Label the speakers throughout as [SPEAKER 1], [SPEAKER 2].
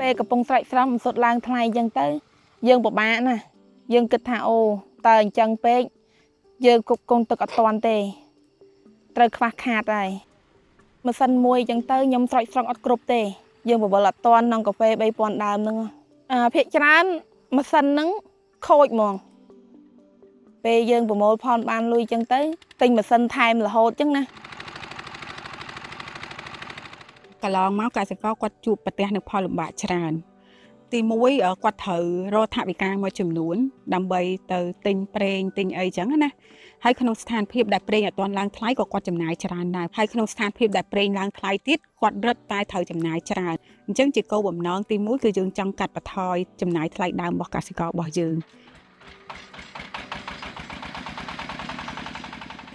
[SPEAKER 1] ពេលកំពុងស្រែកស្រង់មិនសុទ្ធឡើងថ្លៃអញ្ចឹងទៅយើងពិបាកណាស់យើងគិតថាអូតើអញ្ចឹងពេកយើងគ្រប់គ្រងទឹកអត់ទាន់ទេត្រូវខ្វះខាតហើយម៉ាស៊ីនមួយអញ្ចឹងទៅខ្ញុំស្រែកស្រង់អត់គ្រប់ទេយើងបវលអត់ទាន់ក្នុងកាហ្វេ3000ដើមហ្នឹងភាគច្រើនម៉ាស៊ីនហ្នឹងខូចហ្មងពេលយើងប្រមូលផលបានលុយអញ្ចឹងទៅទិញម៉ាស៊ីនថែមរហូតអញ្ចឹងណាកន្លងមកកសិករគាត់ជួបប្រទះនូវផលលំបាកច្រើនទី1គាត់ត្រូវរកថវិកាមួយចំនួនដើម្បីទៅទិញប្រេងទិញអីចឹងណាហើយក្នុងស្ថានភាពដែលប្រេងអត់ទាន់ឡើងថ្លៃក៏គាត់ចំណាយច្រើនដែរហើយក្នុងស្ថានភាពដែលប្រេងឡើងថ្លៃទៀតគាត់រឹតតែត្រូវចំណាយច្រើនអញ្ចឹងជាគោលបំណងទី1គឺយើងចង់កាត់បន្ថយចំណាយថ្លៃដើមរបស់កសិកររបស់យើង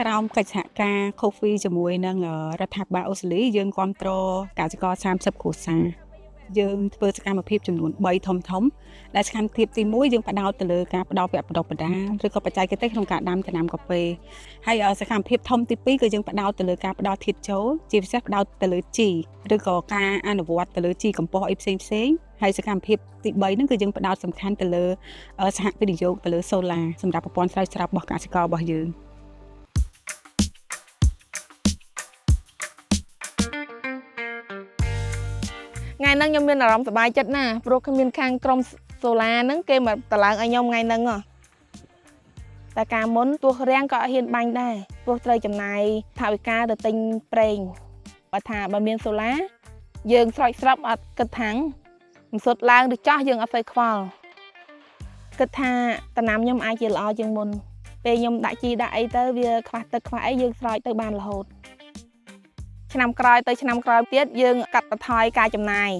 [SPEAKER 1] ក្រោមកិច្ចសហការ Coffee ជាមួយនឹងរដ្ឋាភិបាលអូស្ត្រាលីយើងគ្រប់គ្រងកសិករ30គ្រួសារយើងធ្វើសកម្មភាពចំនួន3ធំដែលសកម្មភាពទី1យើងផ្ដោតទៅលើការផ្ដល់វគ្គបណ្ដុះបណ្ដាលឬក៏បច្ចេកទេសក្នុងការដាំដំណាំកាហ្វេហើយសកម្មភាពធំទី2គឺយើងផ្ដោតទៅលើការផ្ដល់ធាតុចូលជាពិសេសផ្ដោតទៅលើជីឬក៏ការអនុវត្តទៅលើជីកំប៉ុស្តអីផ្សេងហើយសកម្មភាពទី3ហ្នឹងគឺយើងផ្ដោតសំខាន់ទៅលើសហវិនិយោគទៅលើសូឡាសម្រាប់ប្រព័ន្ធស្រោចស្រពរបស់កសិកររបស់យើងថ្ងៃហ្នឹងខ្ញុំមានអារម្មណ៍សប្បាយចិត្តណាស់ព្រោះគ្មានខាងក្រុមសូឡាហ្នឹងគេមកតម្លើងឲ្យខ្ញុំថ្ងៃហ្នឹងតែកាលមុនទោះរាំងក៏អត់ហ៊ានបាញ់ដែរព្រោះត្រូវចំណាយថវិកាទៅទិញប្រេងបើថាបើមានសូឡាយើងស្រោចស្រពអត់គិតថាំងមិនសុទ្ធឡើងឬចោះយើងអត់សូវខ្វល់គិតថាដំណាំខ្ញុំអាចជាល្អជាងមុនពេលខ្ញុំដាក់ជីដាក់អីទៅវាខ្វះទឹកខ្វះអីយើងស្រោចទៅបានរហូតឆ្នាំក្រោយទៅឆ្នាំក្រោយទៀតយើងកាត់បន្ថយការចំណាយ